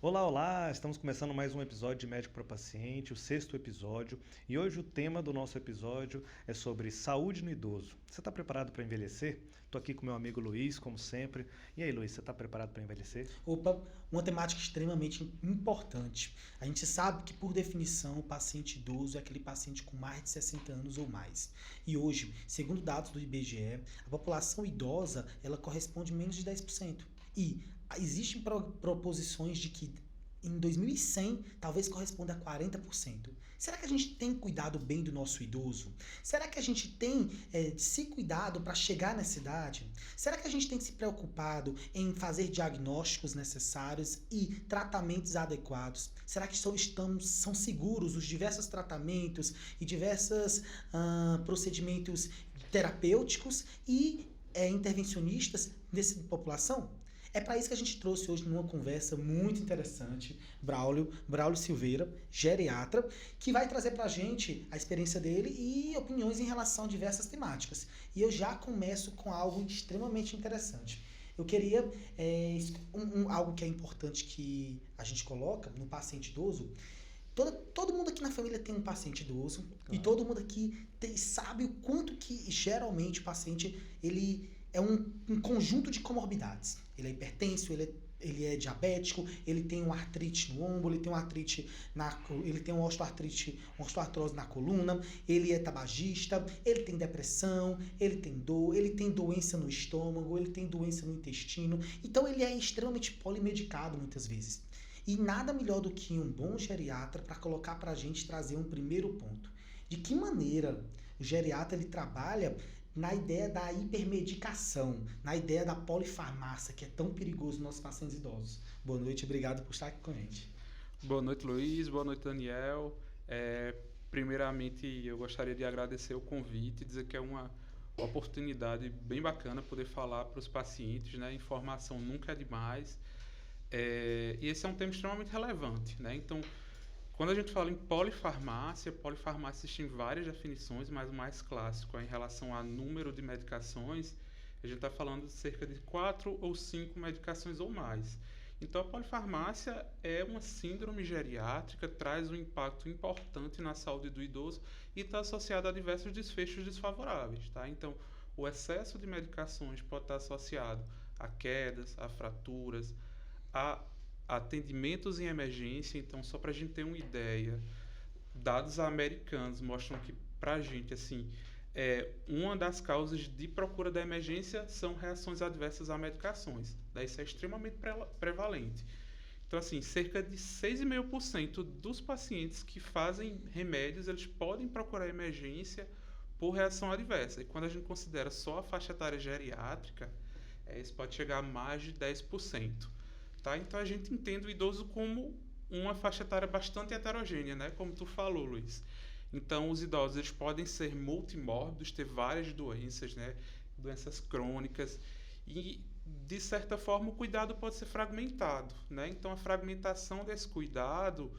Olá, olá! Estamos começando mais um episódio de Médico para Paciente, o sexto episódio, e hoje o tema do nosso episódio é sobre saúde no idoso. Você está preparado para envelhecer? Estou aqui com meu amigo Luiz, como sempre. E aí, Luiz, você está preparado para envelhecer? Opa, uma temática extremamente importante. A gente sabe que, por definição, o paciente idoso é aquele paciente com mais de 60 anos ou mais. E hoje, segundo dados do IBGE, a população idosa ela corresponde a menos de 10%. E existem proposições de que em 2100 talvez corresponda a 40%. Será que a gente tem cuidado bem do nosso idoso? Será que a gente tem se cuidado para chegar nessa idade? Será que a gente tem se preocupado em fazer diagnósticos necessários e tratamentos adequados? Será que são seguros os diversos tratamentos e diversos procedimentos terapêuticos e intervencionistas dessa população? É para isso que a gente trouxe hoje numa conversa muito interessante Braulio Silveira, geriatra, que vai trazer para a gente a experiência dele e opiniões em relação a diversas temáticas. E eu já começo com algo extremamente interessante. Eu queria algo que é importante que a gente coloca no paciente idoso. Todo mundo aqui na família tem um paciente idoso. Claro. E todo mundo aqui sabe o quanto que geralmente o paciente ele é um conjunto de comorbidades. Ele é hipertenso, ele é diabético, ele tem uma artrite no ombro, ele tem uma artrite ele tem uma osteoartrose na coluna, ele é tabagista, ele tem depressão, ele tem dor, ele tem doença no estômago, ele tem doença no intestino. Então ele é extremamente polimedicado muitas vezes. E nada melhor do que um bom geriatra para colocar para a gente trazer um primeiro ponto. De que maneira o geriatra ele trabalha na ideia da hipermedicação, na ideia da polifarmácia, que é tão perigoso nos nossos pacientes idosos. Boa noite, obrigado por estar aqui com a gente. Boa noite, Luiz. Boa noite, Daniel. Primeiramente, eu gostaria de agradecer o convite e dizer que é uma oportunidade bem bacana poder falar para os pacientes, né? Informação nunca é demais. E esse é um tema extremamente relevante, né? Então, quando a gente fala em polifarmácia existem várias definições, mas o mais clássico é em relação a número de medicações. A gente está falando de cerca de 4 ou 5 medicações ou mais. Então, a polifarmácia é uma síndrome geriátrica, traz um impacto importante na saúde do idoso e está associada a diversos desfechos desfavoráveis, tá? Então, o excesso de medicações pode estar associado a quedas, a fraturas, a atendimentos em emergência. Então, só para a gente ter uma ideia, dados americanos mostram que, para a gente, assim, uma das causas de procura da emergência são reações adversas a medicações. Daí isso é extremamente prevalente. Então, assim, cerca de 6,5% dos pacientes que fazem remédios, eles podem procurar emergência por reação adversa. E quando a gente considera só a faixa etária geriátrica, isso pode chegar a mais de 10%. Tá? Então a gente entende o idoso como uma faixa etária bastante heterogênea, né? Como tu falou, Luiz. Então os idosos eles podem ser multimórbidos, ter várias doenças, né? Doenças crônicas, e de certa forma o cuidado pode ser fragmentado, né? Então a fragmentação desse cuidado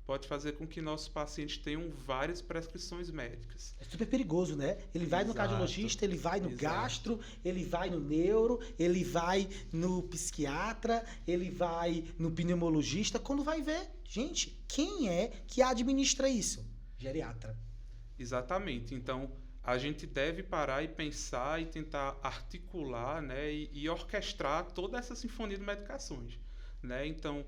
pode fazer com que nossos pacientes tenham várias prescrições médicas. É super perigoso, né? Ele vai no cardiologista, ele vai no gastro, ele vai no neuro, ele vai no psiquiatra, ele vai no pneumologista. Quando vai ver, gente, quem é que administra isso? Geriatra. Exatamente. Então, a gente deve parar e pensar e tentar articular, né, e orquestrar toda essa sinfonia de medicações, né? Então,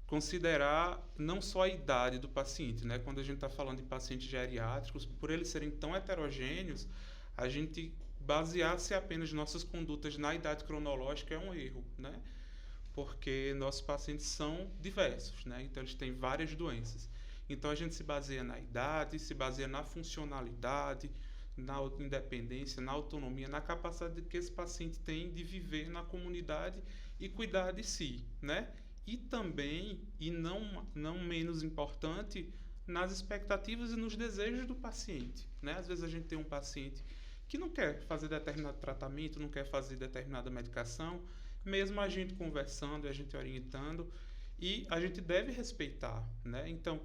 considerar não só a idade do paciente, né? Quando a gente está falando de pacientes geriátricos, por eles serem tão heterogêneos, a gente basear-se apenas nossas condutas na idade cronológica é um erro, né? Porque nossos pacientes são diversos, né? Então eles têm várias doenças. Então a gente se baseia na idade, se baseia na funcionalidade, na independência, na autonomia, na capacidade que esse paciente tem de viver na comunidade e cuidar de si, né? E também, e não menos importante, nas expectativas e nos desejos do paciente, né? Às vezes a gente tem um paciente que não quer fazer determinado tratamento, não quer fazer determinada medicação, mesmo a gente conversando e a gente orientando, e a gente deve respeitar, né? Então,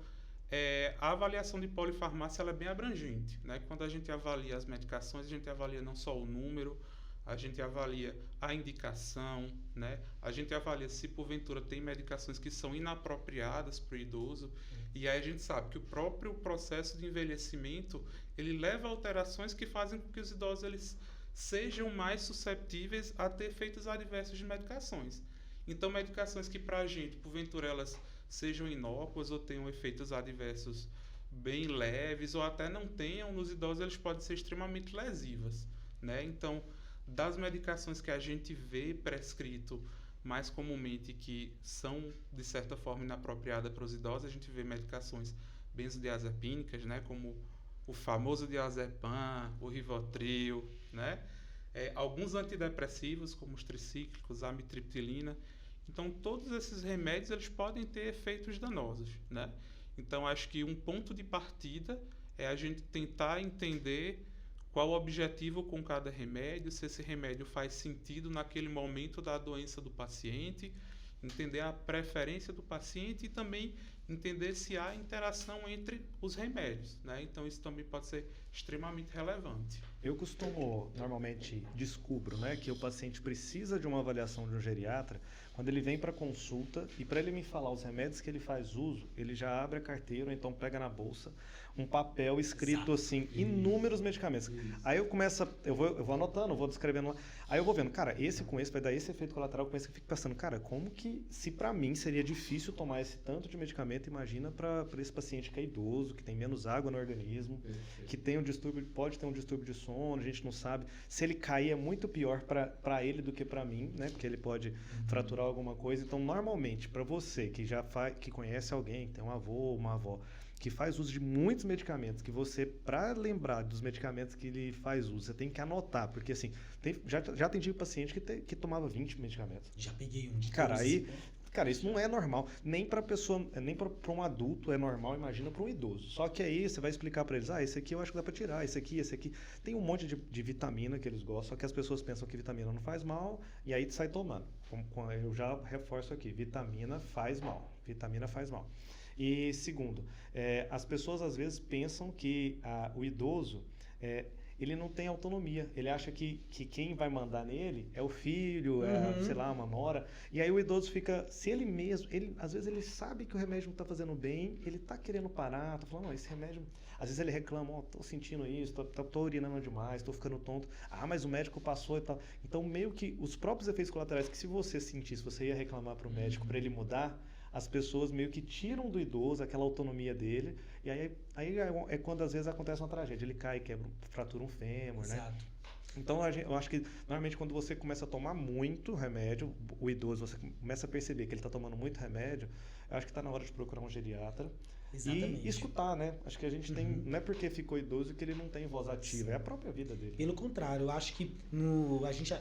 a avaliação de polifarmácia ela é bem abrangente, né? Quando a gente avalia as medicações, a gente avalia não só o número, a gente avalia a indicação, né? A gente avalia se porventura tem medicações que são inapropriadas para o idoso, e aí a gente sabe que o próprio processo de envelhecimento ele leva a alterações que fazem com que os idosos eles sejam mais susceptíveis a ter efeitos adversos de medicações. Então, medicações que para a gente, porventura, elas sejam inócuas ou tenham efeitos adversos bem leves ou até não tenham, nos idosos eles podem ser extremamente lesivas, né? Então, das medicações que a gente vê prescrito mais comumente que são, de certa forma, inapropriadas para os idosos, a gente vê medicações benzodiazepínicas, né? Como o famoso diazepam, o Rivotril, né? Alguns antidepressivos, como os tricíclicos, a amitriptilina. Então, todos esses remédios eles podem ter efeitos danosos, né? Então, acho que um ponto de partida é a gente tentar entender qual o objetivo com cada remédio, se esse remédio faz sentido naquele momento da doença do paciente, entender a preferência do paciente e também entender se há interação entre os remédios, né? Então, isso também pode ser extremamente relevante. Eu normalmente descubro, né, que o paciente precisa de uma avaliação de um geriatra quando ele vem para consulta e para ele me falar os remédios que ele faz uso, ele já abre a carteira ou então pega na bolsa um papel escrito assim, inúmeros medicamentos. Aí eu vou anotando, vou descrevendo lá. Aí eu vou vendo, cara, esse com esse vai dar esse efeito colateral, com esse eu fico pensando, cara, como que, se para mim seria difícil tomar esse tanto de medicamento, imagina para esse paciente que é idoso, que tem menos água no organismo, que tem um distúrbio, pode ter um distúrbio de sono, a gente não sabe. Se ele cair é muito pior para ele do que para mim, né? Porque ele pode fraturar alguma coisa. Então, normalmente, para você que conhece alguém, que tem um avô ou uma avó, que faz uso de muitos medicamentos, que você, para lembrar dos medicamentos que ele faz uso, você tem que anotar, porque assim, já atendi paciente que tomava 20 medicamentos. Já peguei um de Cara, isso não é normal. Nem para pessoa, nem para um adulto é normal, imagina para um idoso. Só que aí você vai explicar para eles, esse aqui eu acho que dá para tirar, esse aqui. Tem um monte de vitamina que eles gostam, só que as pessoas pensam que vitamina não faz mal, e aí sai tomando. Eu já reforço aqui, vitamina faz mal. Vitamina faz mal. E segundo, as pessoas às vezes pensam que o idoso, ele não tem autonomia. Ele acha que quem vai mandar nele é o filho, sei lá, uma nora. E aí o idoso fica, se ele mesmo, às vezes ele sabe que o remédio não está fazendo bem, ele está querendo parar, tá falando, não, esse remédio... Às vezes ele reclama, tô sentindo isso, tô urinando demais, tô ficando tonto. Mas o médico passou e tal. Então meio que os próprios efeitos colaterais que se você sentisse, você ia reclamar para o médico para ele mudar, as pessoas meio que tiram do idoso aquela autonomia dele, e aí é quando às vezes acontece uma tragédia, ele cai, fratura um fêmur, Exato. né? Então eu acho que normalmente quando você começa a tomar muito remédio, o idoso, você começa a perceber que ele está tomando muito remédio, eu acho que está na hora de procurar um geriatra. Exatamente. E escutar, né? Acho que a gente tem... Não é porque ficou idoso que ele não tem voz ativa, é a própria vida dele. Pelo contrário, eu acho que a gente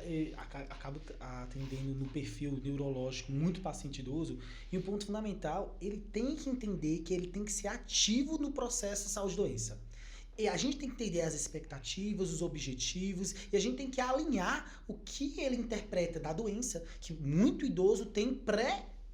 acaba atendendo no perfil neurológico muito paciente idoso, e o ponto fundamental, ele tem que entender que ele tem que ser ativo no processo de saúde-doença. E a gente tem que entender as expectativas, os objetivos, e a gente tem que alinhar o que ele interpreta da doença, que muito idoso tem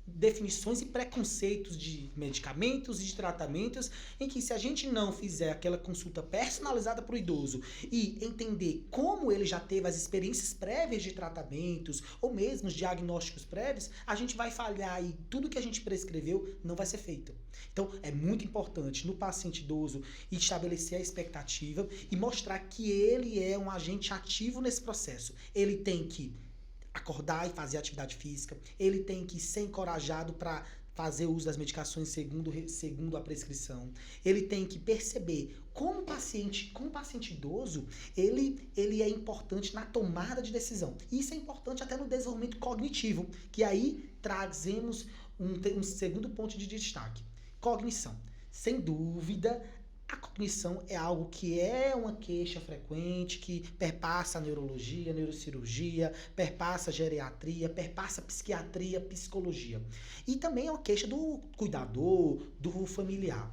definições e preconceitos de medicamentos e de tratamentos, em que se a gente não fizer aquela consulta personalizada para o idoso e entender como ele já teve as experiências prévias de tratamentos ou mesmo os diagnósticos prévios, a gente vai falhar e tudo que a gente prescreveu não vai ser feito. Então é muito importante no paciente idoso estabelecer a expectativa e mostrar que ele é um agente ativo nesse processo. Ele tem que acordar e fazer atividade física, ele tem que ser encorajado para fazer uso das medicações segundo a prescrição, ele tem que perceber como o paciente idoso, ele é importante na tomada de decisão. Isso é importante até no desenvolvimento cognitivo, que aí trazemos um segundo ponto de destaque. Cognição. Sem dúvida, a cognição é algo que é uma queixa frequente, que perpassa a neurologia, a neurocirurgia, perpassa a geriatria, perpassa a psiquiatria, psicologia. E também é uma queixa do cuidador, do familiar.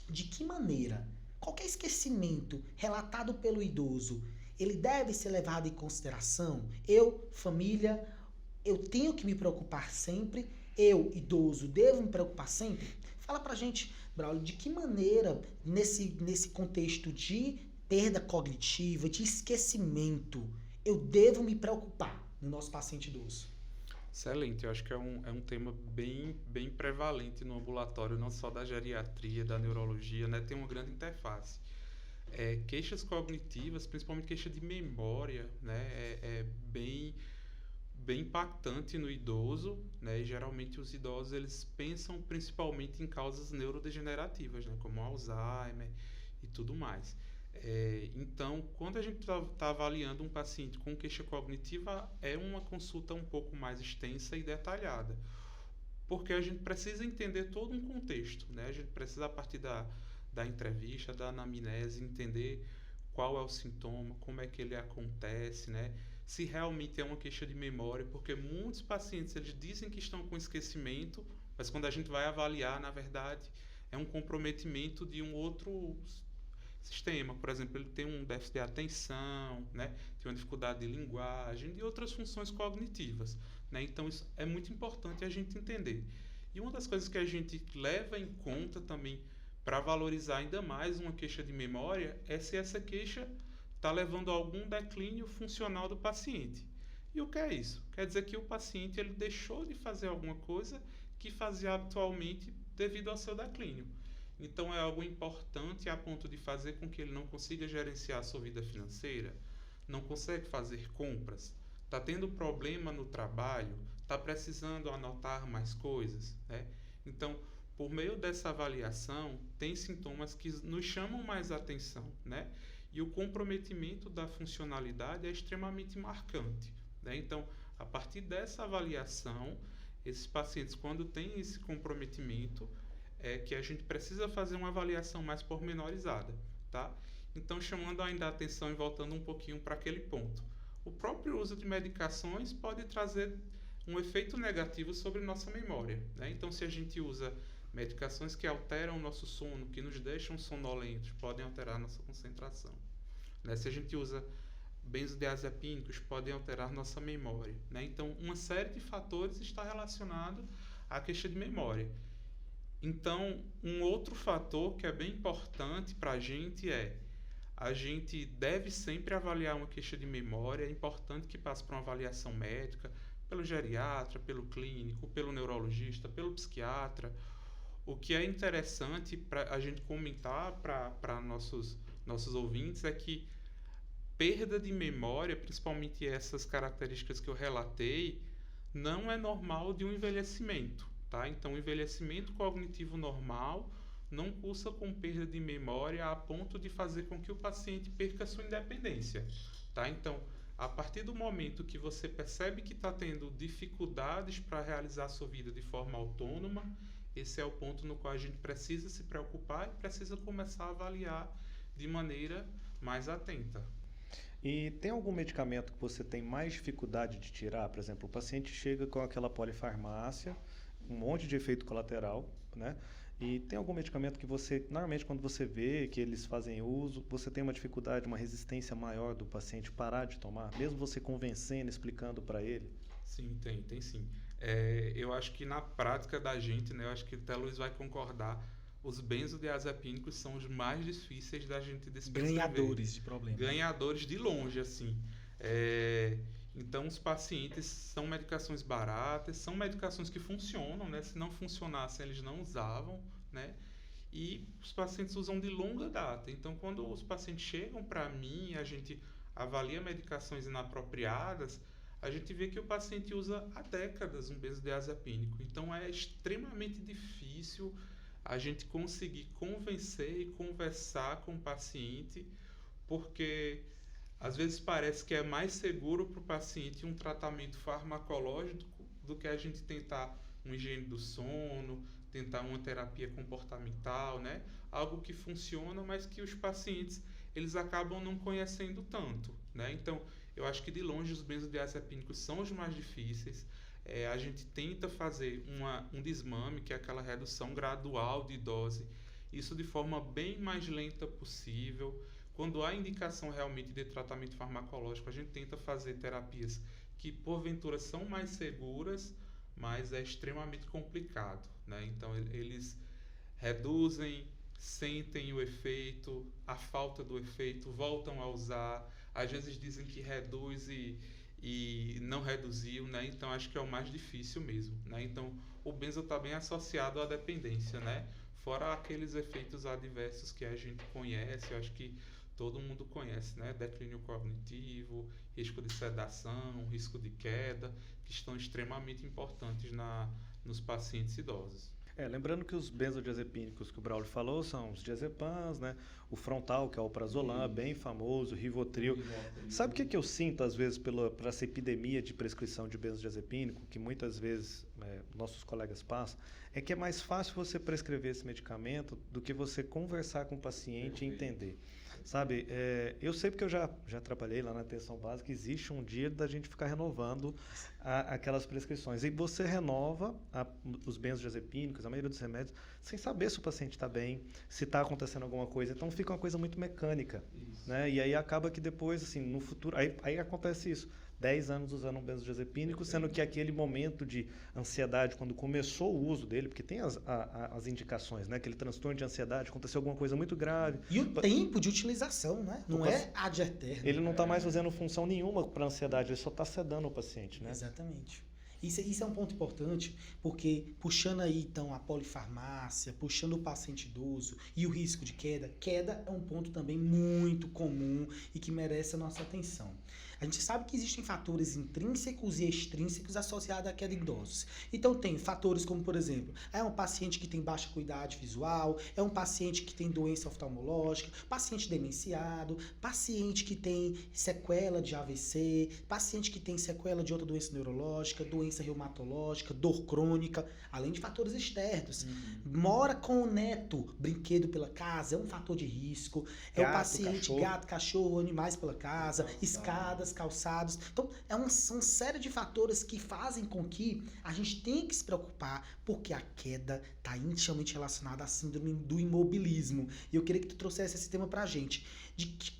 De que maneira qualquer esquecimento relatado pelo idoso, ele deve ser levado em consideração? Eu, família, eu tenho que me preocupar sempre? Eu, idoso, devo me preocupar sempre? Fala pra gente, Braulio, de que maneira, nesse contexto de perda cognitiva, de esquecimento, eu devo me preocupar no nosso paciente idoso? Excelente, eu acho que é um tema bem prevalente no ambulatório, não só da geriatria, da neurologia, né? Tem uma grande interface. Queixas cognitivas, principalmente queixa de memória, né? Bem impactante no idoso, né? E geralmente os idosos eles pensam principalmente em causas neurodegenerativas, né? Como Alzheimer e tudo mais. Então, quando a gente está avaliando um paciente com queixa cognitiva, é uma consulta um pouco mais extensa e detalhada, porque a gente precisa entender todo um contexto, né? A gente precisa, a partir da entrevista, da anamnese, entender qual é o sintoma, como é que ele acontece, né? Se realmente é uma queixa de memória, porque muitos pacientes eles dizem que estão com esquecimento, mas quando a gente vai avaliar, na verdade, é um comprometimento de um outro sistema. Por exemplo, ele tem um déficit de atenção, né? Tem uma dificuldade de linguagem e outras funções cognitivas, né? Então, isso é muito importante a gente entender. E uma das coisas que a gente leva em conta também para valorizar ainda mais uma queixa de memória é se essa queixa está levando a algum declínio funcional do paciente. E o que é isso? Quer dizer que o paciente ele deixou de fazer alguma coisa que fazia habitualmente devido ao seu declínio. Então, é algo importante a ponto de fazer com que ele não consiga gerenciar a sua vida financeira, não consegue fazer compras, está tendo problema no trabalho, está precisando anotar mais coisas, né? Então, por meio dessa avaliação, tem sintomas que nos chamam mais atenção, né? E o comprometimento da funcionalidade é extremamente marcante, né? Então, a partir dessa avaliação, esses pacientes, quando têm esse comprometimento, que a gente precisa fazer uma avaliação mais pormenorizada, tá? Então, chamando ainda a atenção e voltando um pouquinho para aquele ponto. O próprio uso de medicações pode trazer um efeito negativo sobre nossa memória, né? Então, se a gente usa medicações que alteram o nosso sono, que nos deixam sonolentos, podem alterar nossa concentração, né? Se a gente usa benzodiazepínicos, podem alterar nossa memória, né? Então, uma série de fatores está relacionado à queixa de memória. Então, um outro fator que é bem importante para a gente deve sempre avaliar uma queixa de memória. É importante que passe por uma avaliação médica, pelo geriatra, pelo clínico, pelo neurologista, pelo psiquiatra. O que é interessante para a gente comentar para nossos ouvintes é que perda de memória, principalmente essas características que eu relatei, não é normal de um envelhecimento. Tá? Então, o envelhecimento cognitivo normal não cursa com perda de memória a ponto de fazer com que o paciente perca sua independência. Tá? Então, a partir do momento que você percebe que está tendo dificuldades para realizar a sua vida de forma autônoma, esse é o ponto no qual a gente precisa se preocupar e precisa começar a avaliar de maneira mais atenta. E tem algum medicamento que você tem mais dificuldade de tirar? Por exemplo, o paciente chega com aquela polifarmácia, um monte de efeito colateral, né? E tem algum medicamento que você, normalmente quando você vê que eles fazem uso, você tem uma dificuldade, uma resistência maior do paciente parar de tomar, mesmo você convencendo, explicando para ele? Sim, tem sim. Eu acho que na prática da gente, né, eu acho que até o Luiz vai concordar, os benzodiazepínicos são os mais difíceis da gente descrever. Ganhadores de problema. Ganhadores de longe, assim. Então, os pacientes são medicações baratas, são medicações que funcionam, né? Se não funcionassem, eles não usavam, né? E os pacientes usam de longa data. Então, quando os pacientes chegam para mim, a gente avalia medicações inapropriadas, a gente vê que o paciente usa há décadas um benzodiazepínico. Então, é extremamente difícil a gente conseguir convencer e conversar com o paciente, porque às vezes parece que é mais seguro para o paciente um tratamento farmacológico do que a gente tentar uma higiene do sono, tentar uma terapia comportamental, né? Algo que funciona, mas que os pacientes eles acabam não conhecendo tanto, né? Então, eu acho que de longe os benzodiazepínicos são os mais difíceis. A gente tenta fazer um desmame, que é aquela redução gradual de dose, isso de forma bem mais lenta possível. Quando há indicação realmente de tratamento farmacológico, a gente tenta fazer terapias que porventura são mais seguras, mas é extremamente complicado, né? Então eles reduzem, sentem o efeito, a falta do efeito, voltam a usar, às vezes dizem que reduz e não reduziu, né? Então acho que é o mais difícil mesmo, né? Então o benzo está bem associado à dependência, né? Fora aqueles efeitos adversos que a gente conhece, eu acho que todo mundo conhece, né? Declínio cognitivo, risco de sedação, risco de queda, que estão extremamente importantes nos pacientes idosos. Lembrando que os benzodiazepínicos que o Braulio falou são os diazepams, né? O frontal, que é o prazolam, bem famoso, Rivotril. Sabe o que eu sinto, às vezes, por essa epidemia de prescrição de benzodiazepínico, que muitas vezes nossos colegas passam, é que é mais fácil você prescrever esse medicamento do que você conversar com o paciente e entender. Sabe, eu sei porque eu já trabalhei lá na atenção básica, existe um dia da gente ficar renovando aquelas prescrições. E você renova os benzodiazepínicos, a maioria dos remédios, sem saber se o paciente está bem, se está acontecendo alguma coisa. Então fica uma coisa muito mecânica. Né? E aí acaba que depois, assim, no futuro, aí acontece isso. 10 anos usando um benzodiazepínico, sendo que aquele momento de ansiedade, quando começou o uso dele, porque tem as indicações, né? Aquele transtorno de ansiedade, aconteceu alguma coisa muito grave. E o tempo de utilização, né? Não é ad eterno. Ele não está mais fazendo função nenhuma para a ansiedade, ele só está sedando o paciente, né? Exatamente. Isso é um ponto importante, porque puxando aí então a polifarmácia, puxando o paciente idoso e o risco de queda é um ponto também muito comum e que merece a nossa atenção. A gente sabe que existem fatores intrínsecos e extrínsecos associados à queda em idosos. Então tem fatores como, por exemplo, é um paciente que tem baixa acuidade visual, é um paciente que tem doença oftalmológica, paciente demenciado, paciente que tem sequela de AVC, paciente que tem sequela de outra doença neurológica, doença reumatológica, dor crônica, além de fatores externos. Mora com o neto, brinquedo pela casa, é um fator de risco. É o paciente, cachorro. gato, cachorro, animais pela casa, escadas, calçados. Então, é uma série de fatores que fazem com que a gente tenha que se preocupar, porque a queda está intimamente relacionada à síndrome do imobilismo. E eu queria que tu trouxesse esse tema pra gente.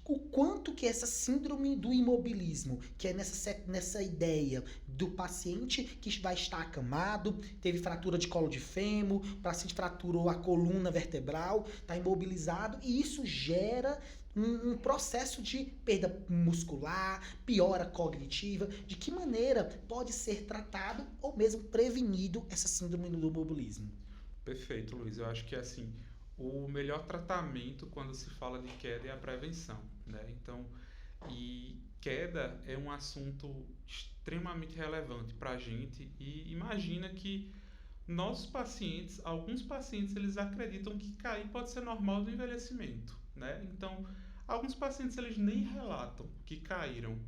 O quanto que essa síndrome do imobilismo, que é nessa ideia do paciente que vai estar acamado, teve fratura de colo de fêmur, o paciente fraturou a coluna vertebral, está imobilizado, e isso gera um processo de perda muscular, piora cognitiva. De que maneira pode ser tratado ou mesmo prevenido essa síndrome do imobilismo? Perfeito, Luiz. Eu acho que assim, o melhor tratamento quando se fala de queda é a prevenção, né? Então, e queda é um assunto extremamente relevante para a gente, e imagina que nossos pacientes, alguns pacientes, eles acreditam que cair pode ser normal do envelhecimento, né? Então, alguns pacientes eles nem relatam que caíram,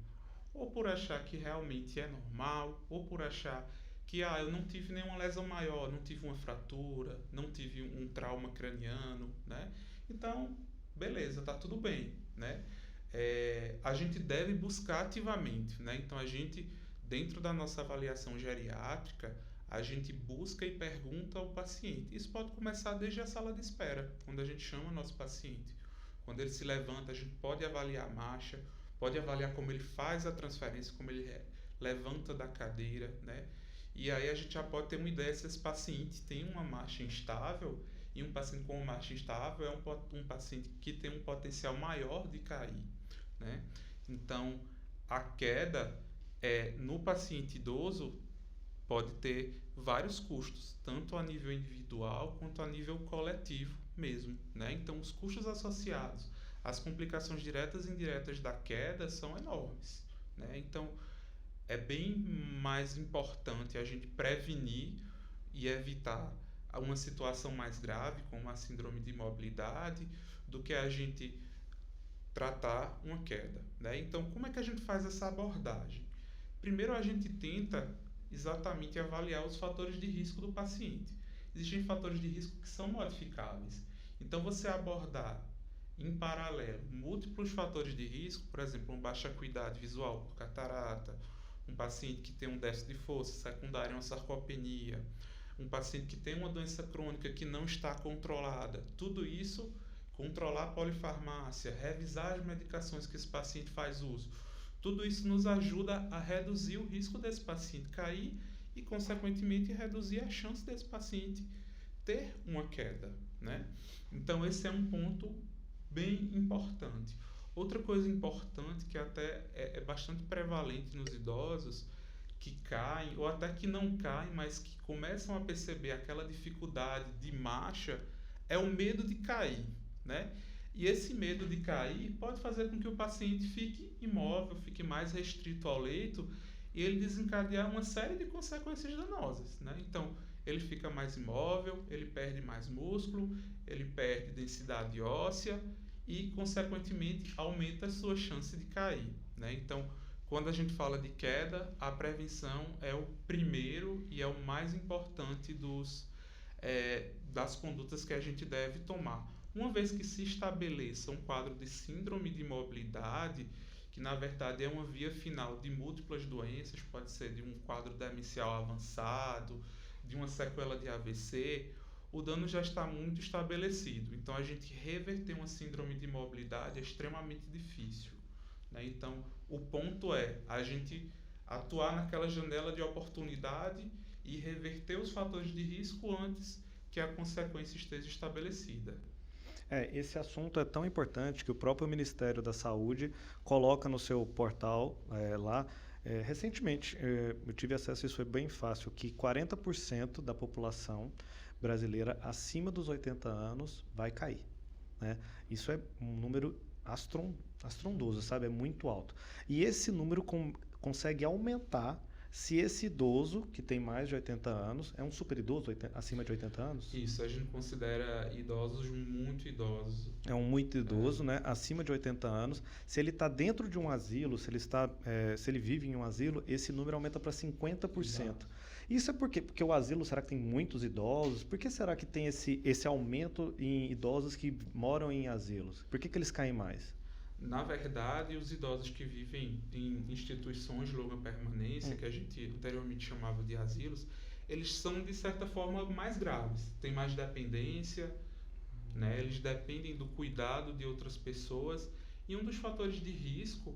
ou por achar que realmente é normal, ou por achar que eu não tive nenhuma lesão maior, não tive uma fratura, não tive um trauma craniano, né? Então, beleza, tá tudo bem, né? A gente deve buscar ativamente, né? Então, a gente, dentro da nossa avaliação geriátrica, a gente busca e pergunta ao paciente. Isso pode começar desde a sala de espera, quando a gente chama o nosso paciente. Quando ele se levanta, a gente pode avaliar a marcha, pode avaliar como ele faz a transferência, como ele levanta da cadeira, né? E aí a gente já pode ter uma ideia se esse paciente tem uma marcha instável, e um paciente com uma marcha instável é um paciente que tem um potencial maior de cair, né? Então, a queda no paciente idoso pode ter vários custos, tanto a nível individual quanto a nível coletivo mesmo, né? Então, os custos associados às complicações diretas e indiretas da queda são enormes, né? Então, é bem mais importante a gente prevenir e evitar uma situação mais grave, como a síndrome de imobilidade, do que a gente tratar uma queda, né? Então, como é que a gente faz essa abordagem? Primeiro, a gente tenta exatamente avaliar os fatores de risco do paciente. Existem fatores de risco que são modificáveis. Então, você abordar em paralelo múltiplos fatores de risco, por exemplo, uma baixa acuidade visual por catarata, um paciente que tem um déficit de força secundário a uma sarcopenia, um paciente que tem uma doença crônica que não está controlada. Tudo isso, controlar a polifarmácia, revisar as medicações que esse paciente faz uso. Tudo isso nos ajuda a reduzir o risco desse paciente cair e, consequentemente, reduzir a chance desse paciente ter uma queda, né? Então, esse é um ponto bem importante. Outra coisa importante que até é bastante prevalente nos idosos que caem, ou até que não caem, mas que começam a perceber aquela dificuldade de marcha, é o medo de cair, né? E esse medo de cair pode fazer com que o paciente fique imóvel, fique mais restrito ao leito e ele desencadear uma série de consequências danosas, né? Então, ele fica mais imóvel, ele perde mais músculo, ele perde densidade óssea e, consequentemente, aumenta a sua chance de cair, né? Então, quando a gente fala de queda, a prevenção é o primeiro e é o mais importante das condutas que a gente deve tomar. Uma vez que se estabeleça um quadro de síndrome de imobilidade, que na verdade é uma via final de múltiplas doenças, pode ser de um quadro demencial avançado, de uma sequela de AVC, o dano já está muito estabelecido. Então, a gente reverter uma síndrome de imobilidade é extremamente difícil, né? Então, o ponto é a gente atuar naquela janela de oportunidade e reverter os fatores de risco antes que a consequência esteja estabelecida. Esse assunto é tão importante que o próprio Ministério da Saúde coloca no seu portal lá. Recentemente, eu tive acesso, isso foi bem fácil, que 40% da população brasileira acima dos 80 anos vai cair, né? Isso é um número astrondoso, sabe? É muito alto. E esse número consegue aumentar se esse idoso, que tem mais de 80 anos, é um super idoso, acima de 80 anos? Isso, a gente considera idosos muito idosos. É um muito idoso, né? Acima de 80 anos. Se ele está dentro de um asilo, se ele vive em um asilo, esse número aumenta para 50%. Exato. Isso é por quê? Porque o asilo, será que tem muitos idosos? Por que será que tem esse aumento em idosos que moram em asilos? Por que eles caem mais? Na verdade, os idosos que vivem em instituições de longa permanência, que a gente anteriormente chamava de asilos, eles são, de certa forma, mais graves. Tem mais dependência, né? Eles dependem do cuidado de outras pessoas. E um dos fatores de risco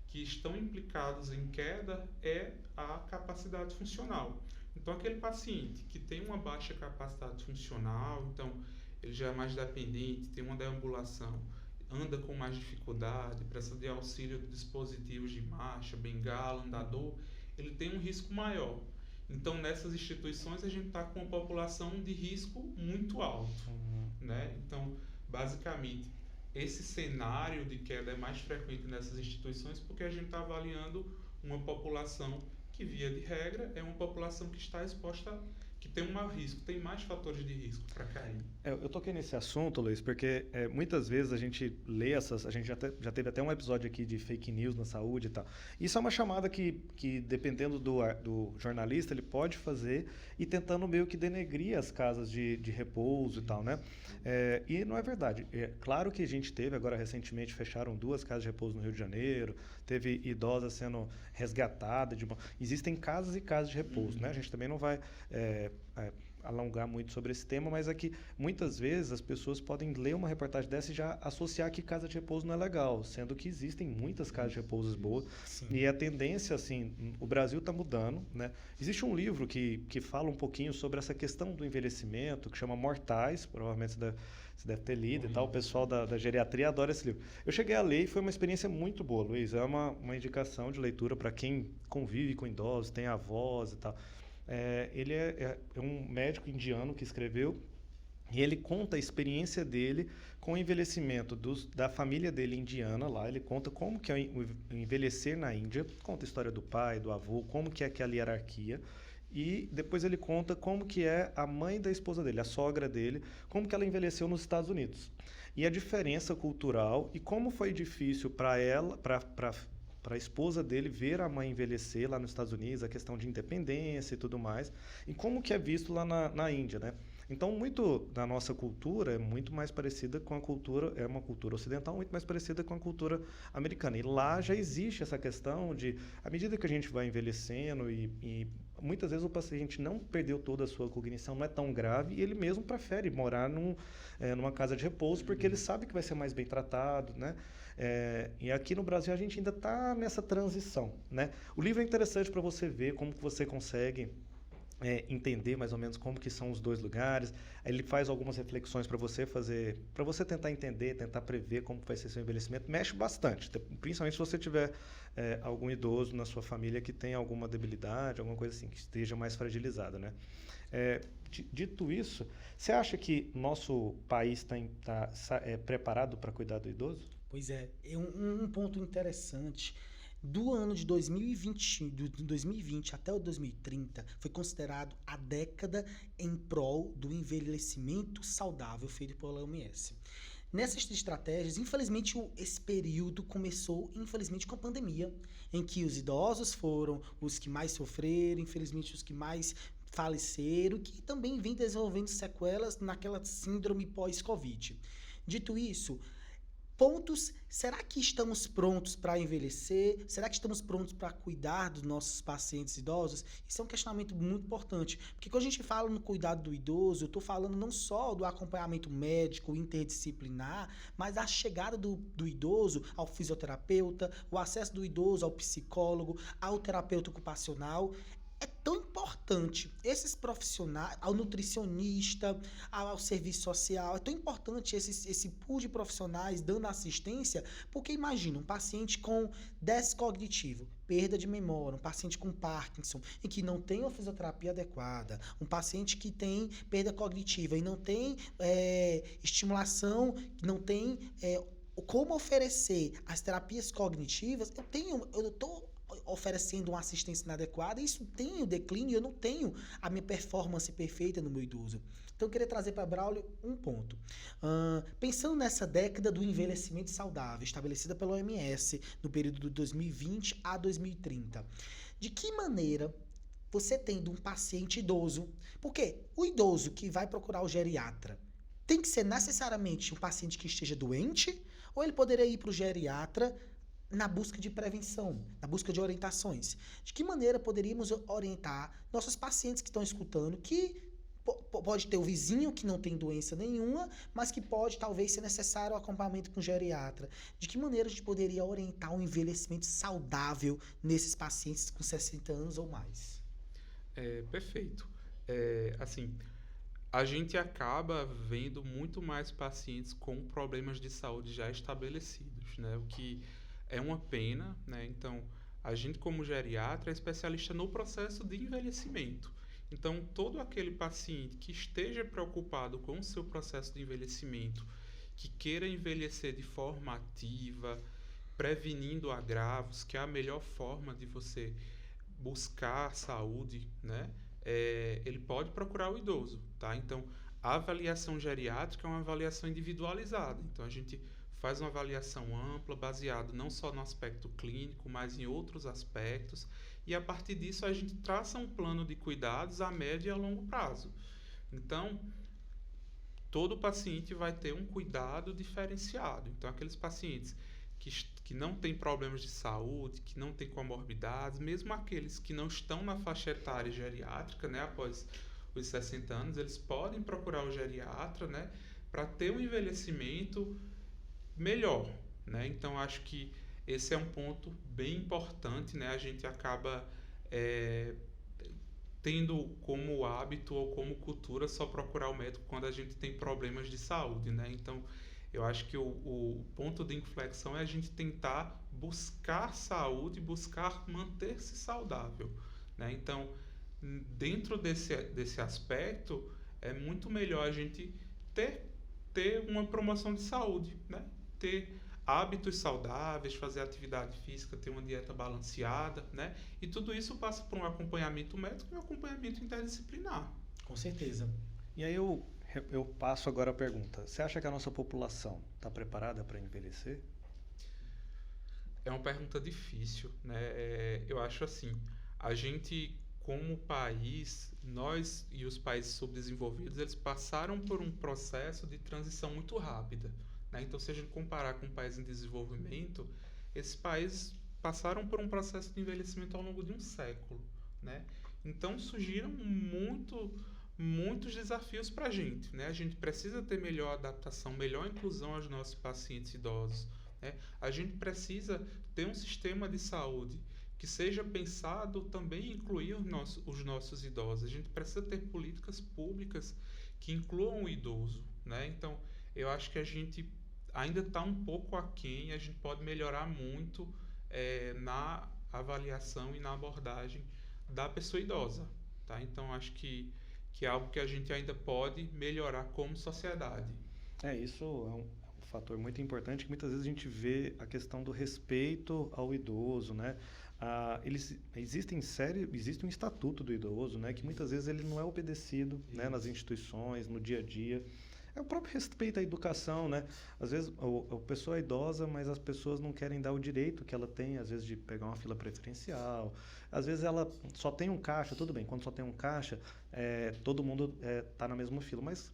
que estão implicados em queda é a capacidade funcional. Então, aquele paciente que tem uma baixa capacidade funcional, então ele já é mais dependente, tem uma deambulação, anda com mais dificuldade, precisa de auxílio de dispositivos de marcha, bengala, andador, ele tem um risco maior. Então, nessas instituições, a gente está com uma população de risco muito alto, né? Então, basicamente, esse cenário de queda é mais frequente nessas instituições porque a gente está avaliando uma população que, via de regra, é uma população que está exposta, que tem um maior risco, tem mais fatores de risco para cair. Eu toquei nesse assunto, Luiz, porque muitas vezes a gente lê a gente já teve até um episódio aqui de fake news na saúde e tal. Isso é uma chamada que dependendo do jornalista, ele pode fazer e tentando meio que denegrir as casas de repouso e tal, né? E não é verdade. É claro que a gente teve, agora recentemente fecharam 2 casas de repouso no Rio de Janeiro, teve idosas sendo resgatadas. Existem casas e casas de repouso, né? A gente também não vai alongar muito sobre esse tema, mas aqui muitas vezes as pessoas podem ler uma reportagem dessa e já associar que casa de repouso não é legal, sendo que existem muitas casas de repouso boas. Sim. E a tendência, assim, o Brasil está mudando, né? Existe um livro que fala um pouquinho sobre essa questão do envelhecimento, que chama Mortais, provavelmente você deve ter lido e tal, o pessoal da geriatria adora esse livro. Eu cheguei a ler e foi uma experiência muito boa, Luiz, é uma indicação de leitura para quem convive com idosos, tem avós e tal. Ele é um médico indiano que escreveu e ele conta a experiência dele com o envelhecimento da família dele indiana lá. Ele conta como que é o envelhecer na Índia, conta a história do pai, do avô, como que é aquela hierarquia. E depois ele conta como que é a mãe da esposa dele, a sogra dele, como que ela envelheceu nos Estados Unidos. E a diferença cultural e como foi difícil para ela, para a esposa dele ver a mãe envelhecer lá nos Estados Unidos, a questão de independência e tudo mais, e como que é visto lá na Índia, né? Então, muito da nossa cultura é muito mais parecida com é uma cultura ocidental muito mais parecida com a cultura americana. E lá já existe essa questão de, à medida que a gente vai envelhecendo e muitas vezes o paciente não perdeu toda a sua cognição, não é tão grave, e ele mesmo prefere morar numa casa de repouso porque ele sabe que vai ser mais bem tratado, né? E aqui no Brasil a gente ainda está nessa transição, né? O livro é interessante para você ver como que você consegue entender mais ou menos como que são os dois lugares. Aí ele faz algumas reflexões para você tentar entender, tentar prever como vai ser seu envelhecimento. Mexe bastante, principalmente se você tiver algum idoso na sua família que tem alguma debilidade, alguma coisa assim, que esteja mais fragilizado, né? Dito isso, você acha que nosso país está preparado para cuidar do idoso? Pois é, um ponto interessante. Do ano de 2020 até o 2030, foi considerado a década em prol do envelhecimento saudável feito pela OMS. Nessas estratégias, infelizmente, esse período começou, infelizmente, com a pandemia, em que os idosos foram os que mais sofreram, infelizmente, os que mais faleceram, que também vem desenvolvendo sequelas naquela síndrome pós-Covid. Dito isso, será que estamos prontos para envelhecer? Será que estamos prontos para cuidar dos nossos pacientes idosos? Isso é um questionamento muito importante, porque quando a gente fala no cuidado do idoso, eu estou falando não só do acompanhamento médico interdisciplinar, mas a chegada do idoso ao fisioterapeuta, o acesso do idoso ao psicólogo, ao terapeuta ocupacional. É tão importante esses profissionais, ao nutricionista, ao serviço social, é tão importante esse pool de profissionais dando assistência, porque imagina um paciente com déficit cognitivo, perda de memória, um paciente com Parkinson, em que não tem uma fisioterapia adequada, um paciente que tem perda cognitiva e não tem estimulação, não tem como oferecer as terapias cognitivas, eu estou oferecendo uma assistência inadequada, isso tem o declínio, eu não tenho a minha performance perfeita no meu idoso. Então eu queria trazer para Braulio um ponto. Pensando nessa década do envelhecimento saudável, estabelecida pela OMS no período de 2020 a 2030, de que maneira você tendo um paciente idoso, porque o idoso que vai procurar o geriatra tem que ser necessariamente um paciente que esteja doente, ou ele poderia ir para o geriatra na busca de prevenção, na busca de orientações? De que maneira poderíamos orientar nossos pacientes que estão escutando, que pode ter o vizinho que não tem doença nenhuma, mas que pode talvez ser necessário o acompanhamento com o geriatra? De que maneira a gente poderia orientar um envelhecimento saudável nesses pacientes com 60 anos ou mais? Perfeito. Assim, a gente acaba vendo muito mais pacientes com problemas de saúde já estabelecidos, né? O que é uma pena, né? Então, a gente como geriatra é especialista no processo de envelhecimento. Então, todo aquele paciente que esteja preocupado com o seu processo de envelhecimento, que queira envelhecer de forma ativa, prevenindo agravos, que é a melhor forma de você buscar saúde, né? Ele pode procurar o idoso, tá? Então, a avaliação geriátrica é uma avaliação individualizada. Então, a gente faz uma avaliação ampla, baseada não só no aspecto clínico, mas em outros aspectos, e a partir disso a gente traça um plano de cuidados a médio e a longo prazo. Então, todo paciente vai ter um cuidado diferenciado. Então, aqueles pacientes que não têm problemas de saúde, que não têm comorbidades, mesmo aqueles que não estão na faixa etária geriátrica, né, após os 60 anos, eles podem procurar o geriatra, né, para ter um envelhecimento melhor, né? Então, acho que esse é um ponto bem importante, né? A gente acaba tendo como hábito ou como cultura só procurar o médico quando a gente tem problemas de saúde, né? Então, eu acho que o ponto de inflexão é a gente tentar buscar saúde, buscar manter-se saudável, né? Então, dentro desse aspecto, é muito melhor a gente ter uma promoção de saúde, né? Ter hábitos saudáveis, fazer atividade física, ter uma dieta balanceada, né? E tudo isso passa por um acompanhamento médico e um acompanhamento interdisciplinar. Com certeza. E aí eu passo agora a pergunta. Você acha que a nossa população está preparada para envelhecer? É uma pergunta difícil, né? Eu acho assim, a gente, como país, nós e os países subdesenvolvidos, eles passaram por um processo de transição muito rápida, né? Então, se a gente comparar com um país em desenvolvimento, esses países passaram por um processo de envelhecimento ao longo de um século, né? Então, surgiram muitos desafios para a gente, né? A gente precisa ter melhor adaptação, melhor inclusão aos nossos pacientes idosos, né? A gente precisa ter um sistema de saúde que seja pensado também incluir os nossos idosos. A gente precisa ter políticas públicas que incluam o idoso, né? Então, eu acho que a gente ainda está um pouco aquém, a gente pode melhorar muito na avaliação e na abordagem da pessoa idosa, tá? Então, acho que é algo que a gente ainda pode melhorar como sociedade. Isso é um fator muito importante, que muitas vezes a gente vê a questão do respeito ao idoso, né? Existe um estatuto do idoso, né? Que muitas vezes ele não é obedecido, né? Nas instituições, no dia a dia. É o próprio respeito à educação, né? Às vezes a pessoa é idosa, mas as pessoas não querem dar o direito que ela tem, às vezes, de pegar uma fila preferencial. Às vezes ela só tem um caixa, tudo bem, quando só tem um caixa, todo mundo está na mesma fila, mas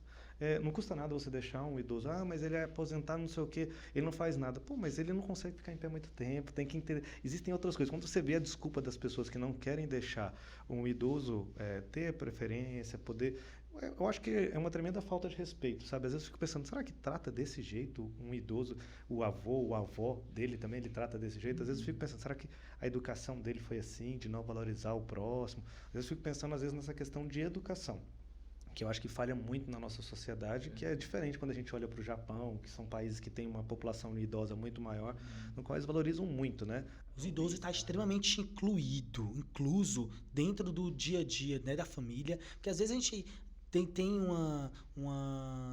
não custa nada você deixar um idoso, mas ele é aposentado, não sei o quê, ele não faz nada. Pô, mas ele não consegue ficar em pé muito tempo, tem que entender. Existem outras coisas. Quando você vê a desculpa das pessoas que não querem deixar um idoso ter preferência, poder... Eu acho que é uma tremenda falta de respeito, sabe? Às vezes eu fico pensando, será que trata desse jeito um idoso, o avô, a avó dele também, ele trata desse jeito? Às vezes eu fico pensando, será que a educação dele foi assim, de não valorizar o próximo? Às vezes eu fico pensando, às vezes, nessa questão de educação, que eu acho que falha muito na nossa sociedade, que é diferente quando a gente olha para o Japão, que são países que têm uma população idosa muito maior, no qual eles valorizam muito, né? Os idosos estão extremamente incluso dentro do dia a dia, né, da família, porque às vezes a gente tem uma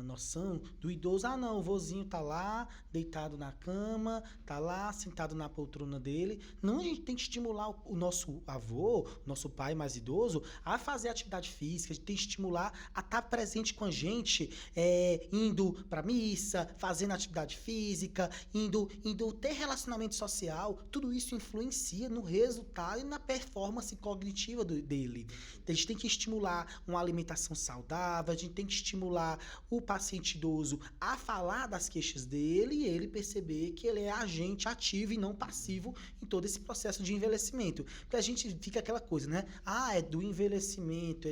noção do idoso, não, o vozinho tá lá, deitado na cama, tá lá, sentado na poltrona dele. Não, a gente tem que estimular o nosso avô, o nosso pai mais idoso, a fazer atividade física, a gente tem que estimular a estar presente com a gente, indo pra missa, fazendo atividade física, indo ter relacionamento social. Tudo isso influencia no resultado e na performance cognitiva dele. A gente tem que estimular uma alimentação saudável, a gente tem que estimular o paciente idoso a falar das queixas dele e ele perceber que ele é agente ativo e não passivo em todo esse processo de envelhecimento. Porque a gente fica aquela coisa, né? É do envelhecimento.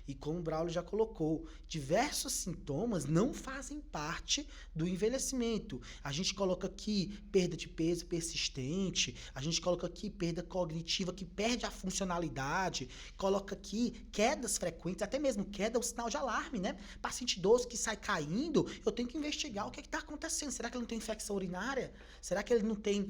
E como o Braulio já colocou, diversos sintomas não fazem parte do envelhecimento. A gente coloca aqui perda de peso persistente, a gente coloca aqui perda cognitiva que perde a funcionalidade, coloca aqui quedas frequentes, até mesmo queda é um sinal de alarme, né? Paciente idoso que sai caindo, eu tenho que investigar o que está acontecendo. Será que ele não tem infecção urinária? Será que ele não tem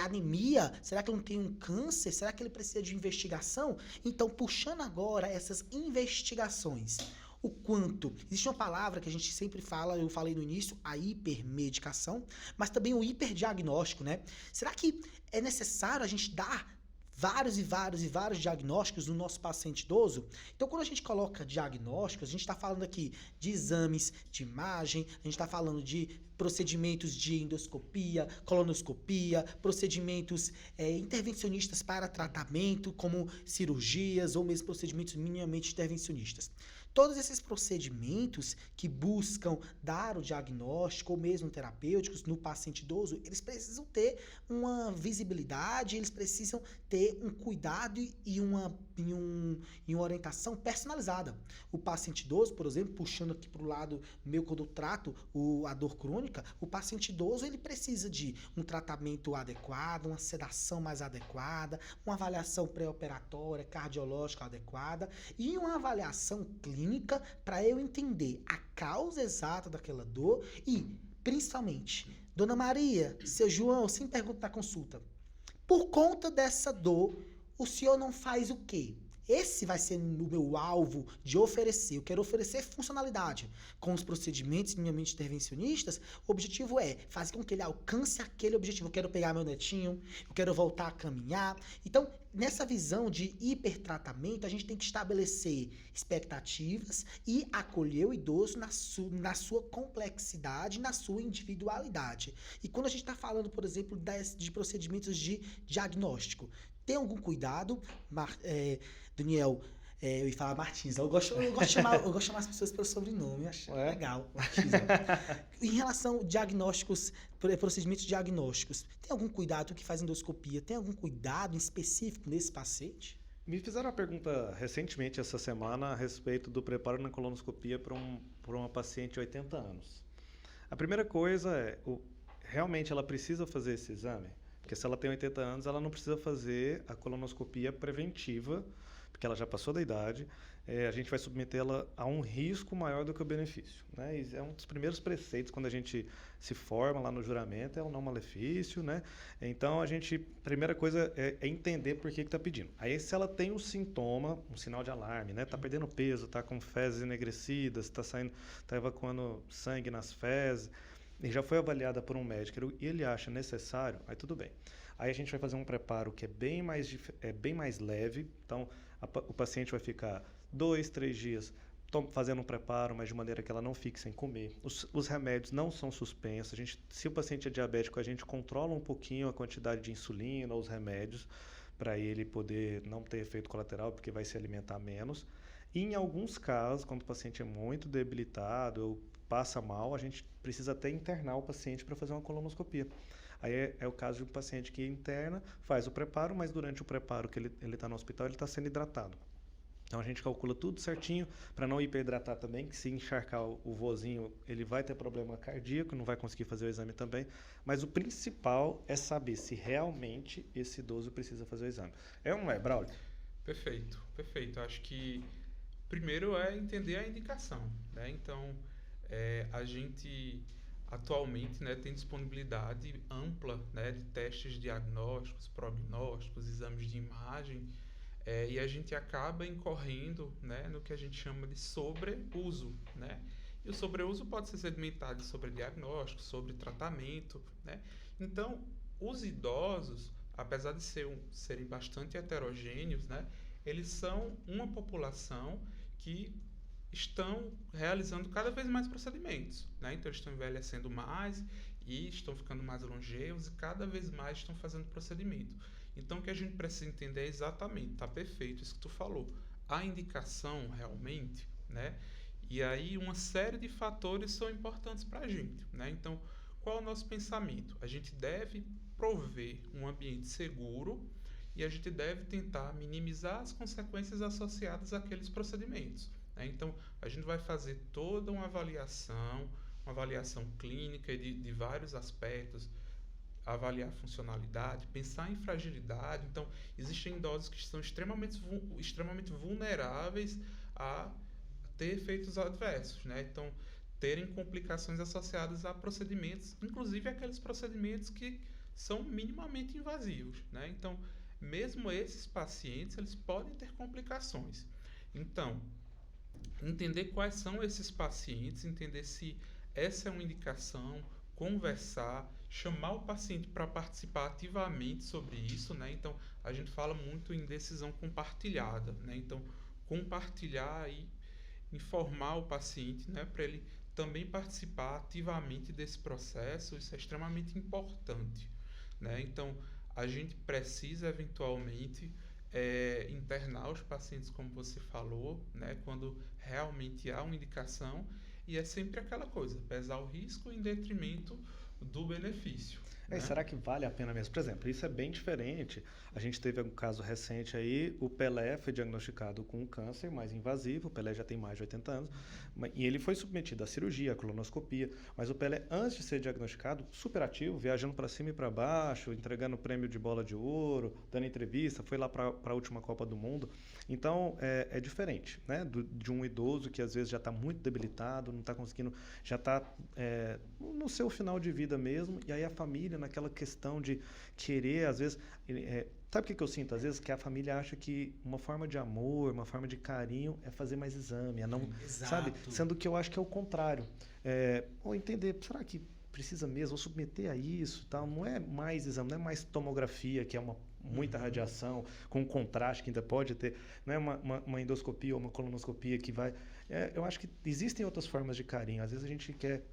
anemia? Será que ele não tem um câncer? Será que ele precisa de investigação? Então, puxando agora essas investigações, o quanto... Existe uma palavra que a gente sempre fala, eu falei no início, a hipermedicação, mas também o hiperdiagnóstico, né? Será que é necessário a gente dar vários diagnósticos no nosso paciente idoso? Então, quando a gente coloca diagnósticos, a gente está falando aqui de exames de imagem, a gente está falando de procedimentos de endoscopia, colonoscopia, procedimentos intervencionistas para tratamento, como cirurgias ou mesmo procedimentos minimamente intervencionistas. Todos esses procedimentos que buscam dar o diagnóstico ou mesmo terapêuticos no paciente idoso, eles precisam ter uma visibilidade, eles precisam ter um cuidado e uma orientação personalizada. O paciente idoso, por exemplo, puxando aqui para o lado meu quando eu trato a dor crônica, o paciente idoso ele precisa de um tratamento adequado, uma sedação mais adequada, uma avaliação pré-operatória, cardiológica adequada e uma avaliação clínica para eu entender a causa exata daquela dor e, principalmente, Dona Maria, seu João, sem pergunta na consulta, por conta dessa dor, o senhor não faz o quê? Esse vai ser o meu alvo de oferecer. Eu quero oferecer funcionalidade. Com os procedimentos minimamente intervencionistas, o objetivo é fazer com que ele alcance aquele objetivo. Eu quero pegar meu netinho, eu quero voltar a caminhar. Então, nessa visão de hipertratamento, a gente tem que estabelecer expectativas e acolher o idoso na sua complexidade, na sua individualidade. E quando a gente está falando, por exemplo, de procedimentos de diagnóstico, tem algum cuidado, Daniel, eu ia falar Martins, eu gosto de chamar as pessoas pelo sobrenome, acho legal, Martins. Em relação a diagnósticos, procedimentos diagnósticos, tem algum cuidado que faz endoscopia? Tem algum cuidado específico nesse paciente? Me fizeram uma pergunta recentemente, essa semana, a respeito do preparo na colonoscopia para uma paciente de 80 anos. A primeira coisa é, realmente ela precisa fazer esse exame? porque se ela tem 80 anos, ela não precisa fazer a colonoscopia preventiva, porque ela já passou da idade. A gente vai submetê-la a um risco maior do que o benefício, né? E é um dos primeiros preceitos quando a gente se forma lá no juramento, é o não malefício, né? Então, primeira coisa é entender por que está pedindo. Aí, se ela tem um sintoma, um sinal de alarme, né? Tá perdendo peso, tá com fezes enegrecidas, tá evacuando sangue nas fezes, e já foi avaliada por um médico e ele acha necessário, aí tudo bem. Aí a gente vai fazer um preparo que é bem mais leve, então o paciente vai ficar 2, 3 dias fazendo um preparo, mas de maneira que ela não fique sem comer. Os remédios não são suspensos. Se o paciente é diabético, a gente controla um pouquinho a quantidade de insulina ou os remédios para ele poder não ter efeito colateral, porque vai se alimentar menos. E em alguns casos, quando o paciente é muito debilitado ou passa mal, a gente precisa até internar o paciente para fazer uma colonoscopia. Aí é o caso de um paciente que interna, faz o preparo, mas durante o preparo que ele está no hospital, ele está sendo hidratado. Então a gente calcula tudo certinho para não hiperidratar também, que se encharcar o vozinho, ele vai ter problema cardíaco, não vai conseguir fazer o exame também. Mas o principal é saber se realmente esse idoso precisa fazer o exame. É ou não é, Braulio? Perfeito, perfeito. Acho que primeiro é entender a indicação, né? Então, a gente atualmente, né, tem disponibilidade ampla, né, de testes diagnósticos, prognósticos, exames de imagem, e a gente acaba incorrendo, né, no que a gente chama de sobreuso, né? E o sobreuso pode ser segmentado de sobrediagnóstico, sobre tratamento, né? Então, os idosos, apesar de serem bastante heterogêneos, né, eles são uma população que estão realizando cada vez mais procedimentos, né? Então, eles estão envelhecendo mais e estão ficando mais longevos e cada vez mais estão fazendo procedimento. Então, o que a gente precisa entender é exatamente, tá perfeito isso que tu falou, a indicação realmente, né? E aí, uma série de fatores são importantes para a gente, né? Então, qual é o nosso pensamento? A gente deve prover um ambiente seguro e a gente deve tentar minimizar as consequências associadas àqueles procedimentos, né? Então, a gente vai fazer toda uma avaliação clínica de vários aspectos, avaliar a funcionalidade, pensar em fragilidade. Então, existem idosos que são extremamente vulneráveis a ter efeitos adversos, né? Então, terem complicações associadas a procedimentos, inclusive aqueles procedimentos que são minimamente invasivos, né? Então, mesmo esses pacientes, eles podem ter complicações. Então, entender quais são esses pacientes, entender se essa é uma indicação, conversar, chamar o paciente para participar ativamente sobre isso, né? Então, a gente fala muito em decisão compartilhada, né? Então, compartilhar e informar o paciente, né, para ele também participar ativamente desse processo, isso é extremamente importante, né? Então, a gente precisa eventualmente internar os pacientes, como você falou, né, quando realmente há uma indicação, e é sempre aquela coisa, pesar o risco em detrimento do benefício. Né? Será que vale a pena mesmo? Por exemplo, isso é bem diferente. A gente teve um caso recente aí, o Pelé foi diagnosticado com um câncer mais invasivo, o Pelé já tem mais de 80 anos, e ele foi submetido à cirurgia, à colonoscopia, mas o Pelé, antes de ser diagnosticado, super ativo, viajando para cima e para baixo, entregando prêmio de bola de ouro, dando entrevista, foi lá para a última Copa do Mundo. Então, é diferente, né? De um idoso que às vezes já está muito debilitado, não está conseguindo, já está no seu final de vida mesmo, e aí a família, naquela questão de querer, às vezes... sabe o que eu sinto? Às vezes que a família acha que uma forma de amor, uma forma de carinho é fazer mais exame, é não, sabe? Sendo que eu acho que é o contrário. Ou entender, será que precisa mesmo, ou submeter a isso, tal? Não é mais exame, não é mais tomografia, que é muita radiação, com contraste que ainda pode ter, não é uma endoscopia ou uma colonoscopia que vai... eu acho que existem outras formas de carinho. Às vezes a gente quer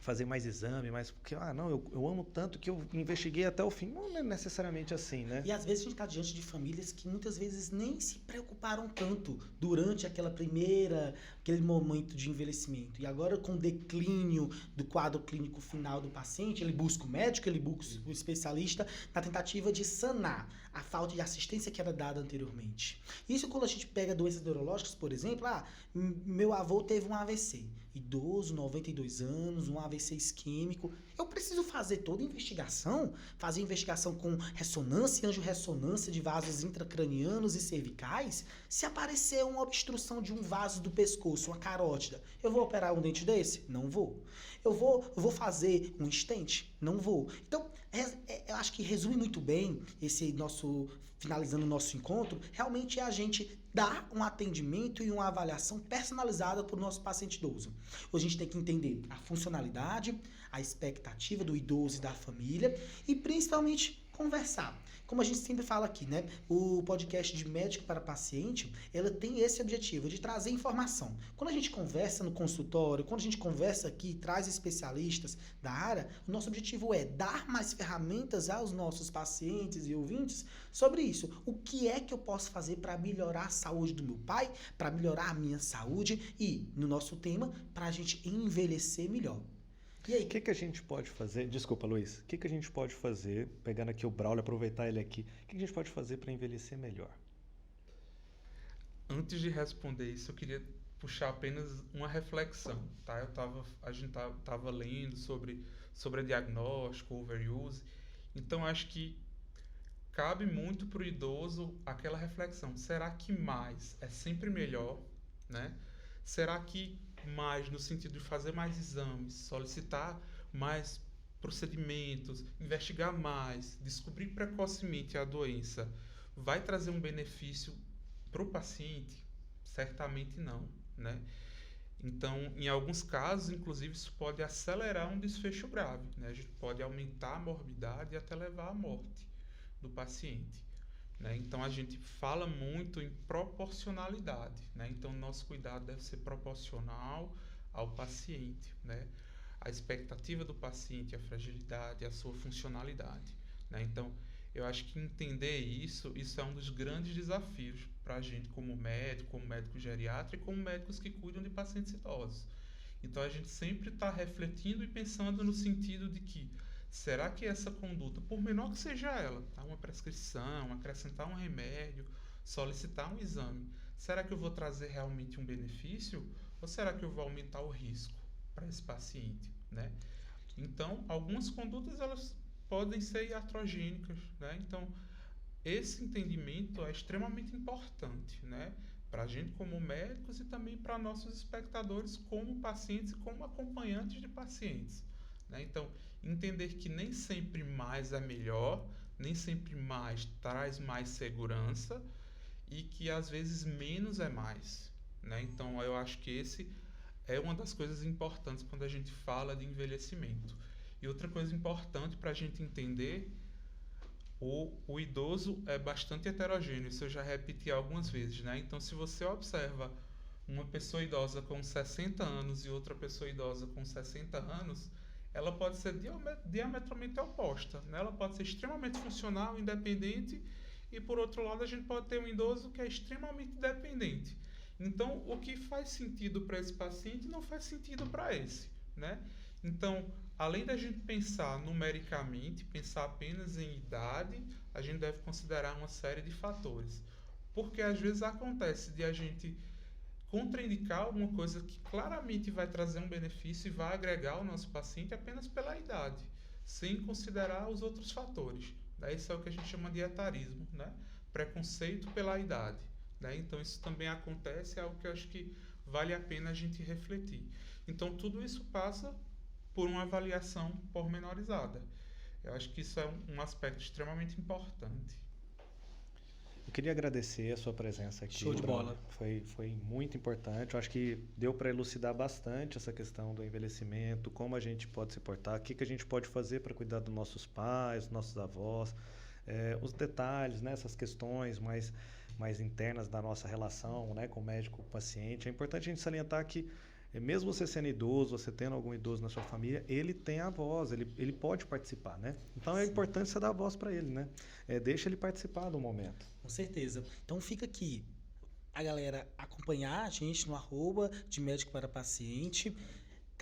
fazer mais exame, porque, não, eu amo tanto que eu investiguei até o fim. Não é necessariamente assim, né? E às vezes a gente está diante de famílias que muitas vezes nem se preocuparam tanto durante aquele momento de envelhecimento. E agora, com o declínio do quadro clínico final do paciente, ele busca o médico, ele busca o especialista na tentativa de sanar a falta de assistência que era dada anteriormente. Isso quando a gente pega doenças neurológicas, por exemplo, meu avô teve um AVC. idoso, 92 anos, um AVC isquêmico. Eu preciso fazer toda a investigação, fazer investigação com ressonância e angiorressonância de vasos intracranianos e cervicais. Se aparecer uma obstrução de um vaso do pescoço, uma carótida, eu vou operar um dente desse? Não vou. Eu vou fazer um stent? Não vou. Então, eu acho que resume muito bem finalizando o nosso encontro, realmente é a gente dar um atendimento e uma avaliação personalizada para o nosso paciente idoso. Hoje a gente tem que entender a funcionalidade, a expectativa do idoso e da família e principalmente conversar. Como a gente sempre fala aqui, né? O podcast de médico para paciente, ela tem esse objetivo de trazer informação. Quando a gente conversa no consultório, quando a gente conversa aqui, traz especialistas da área, o nosso objetivo é dar mais ferramentas aos nossos pacientes e ouvintes sobre isso. O que é que eu posso fazer para melhorar a saúde do meu pai, para melhorar a minha saúde e, no nosso tema, para a gente envelhecer melhor. E aí? O que a gente pode fazer? Desculpa, Luiz. O que a gente pode fazer, pegando aqui o Braulio, aproveitar ele aqui, o que a gente pode fazer para envelhecer melhor? Antes de responder isso, eu queria puxar apenas uma reflexão, tá? A gente tava lendo sobre diagnóstico, overuse. Então, acho que cabe muito para o idoso aquela reflexão. Será que mais é sempre melhor, né? Será que mais no sentido de fazer mais exames, solicitar mais procedimentos, investigar mais, descobrir precocemente a doença, vai trazer um benefício para o paciente? Certamente não, né? Então, em alguns casos, inclusive, isso pode acelerar um desfecho grave, né? A gente pode aumentar a morbidade e até levar à morte do paciente, né? Então, a gente fala muito em proporcionalidade, né? Então, nosso cuidado deve ser proporcional ao paciente, né? A expectativa do paciente, a fragilidade, a sua funcionalidade, né? Então, eu acho que entender isso é um dos grandes desafios para a gente como médico geriatra e como médicos que cuidam de pacientes idosos. Então, a gente sempre está refletindo e pensando no sentido de que será que essa conduta, por menor que seja ela, tá? Uma prescrição, acrescentar um remédio, solicitar um exame, será que eu vou trazer realmente um benefício ou será que eu vou aumentar o risco para esse paciente, né? Então, algumas condutas elas podem ser iatrogênicas, né? Então, esse entendimento é extremamente importante, né? Para a gente como médicos e também para nossos espectadores como pacientes e como acompanhantes de pacientes, né? Então, entender que nem sempre mais é melhor, nem sempre mais traz mais segurança e que às vezes menos é mais, né? Então, eu acho que esse é uma das coisas importantes quando a gente fala de envelhecimento. E outra coisa importante para a gente entender, o idoso é bastante heterogêneo, isso eu já repeti algumas vezes, né? Então, se você observa uma pessoa idosa com 60 anos e outra pessoa idosa com 60 anos, ela pode ser diametralmente oposta, né? Ela pode ser extremamente funcional, independente, e por outro lado a gente pode ter um idoso que é extremamente dependente. Então, o que faz sentido para esse paciente não faz sentido para esse, né? Então, além da gente pensar numericamente, pensar apenas em idade, a gente deve considerar uma série de fatores. Porque às vezes acontece de a gente contraindicar alguma coisa que claramente vai trazer um benefício e vai agregar ao nosso paciente apenas pela idade, sem considerar os outros fatores. Isso é o que a gente chama de etarismo, né? Preconceito pela idade, né? Então, isso também acontece, é algo que eu acho que vale a pena a gente refletir. Então, tudo isso passa por uma avaliação pormenorizada. Eu acho que isso é um aspecto extremamente importante. Eu queria agradecer a sua presença aqui. Show de bola. Foi muito importante. Eu acho que deu para elucidar bastante essa questão do envelhecimento, como a gente pode se portar, o que a gente pode fazer para cuidar dos nossos pais, dos nossos avós, os detalhes, né, essas questões mais internas da nossa relação, né, com o médico, com o paciente. É importante a gente salientar que mesmo você sendo idoso, você tendo algum idoso na sua família, ele tem a voz, ele pode participar, né? Então é importante você dar a voz para ele, né? Deixa ele participar do momento. Com certeza. Então fica aqui a galera acompanhar a gente no @de médico para paciente,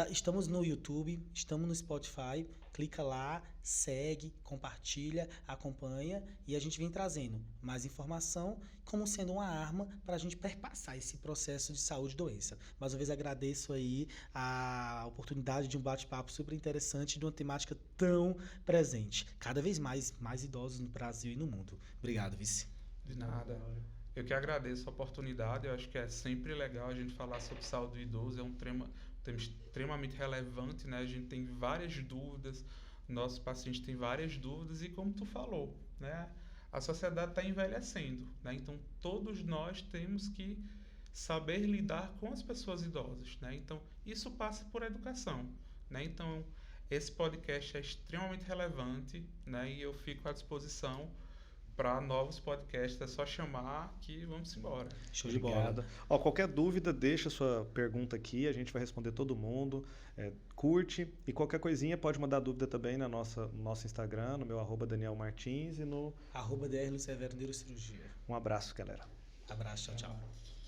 Estamos no YouTube, estamos no Spotify. Clica lá, segue, compartilha, acompanha e a gente vem trazendo mais informação como sendo uma arma para a gente perpassar esse processo de saúde e doença. Mais uma vez agradeço aí a oportunidade de um bate-papo super interessante de uma temática tão presente. Cada vez mais idosos no Brasil e no mundo. Obrigado, vice. De nada. Eu que agradeço a oportunidade. Eu acho que é sempre legal a gente falar sobre saúde do idoso. É um tema extremamente relevante, né? A gente tem várias dúvidas, nossos pacientes têm várias dúvidas e como tu falou, né? A sociedade está envelhecendo, né? Então todos nós temos que saber lidar com as pessoas idosas, né? Então isso passa por educação, né? Então esse podcast é extremamente relevante, né? E eu fico à disposição para novos podcasts, é só chamar que vamos embora. Show de Obrigado. bola. Ó, qualquer dúvida, deixa sua pergunta aqui, a gente vai responder todo mundo. Curte e qualquer coisinha pode mandar dúvida também no nosso Instagram, no meu @DanielMartins e no... @drlucevero Neurocirurgia. Um abraço, galera. Abraço, tchau, tchau.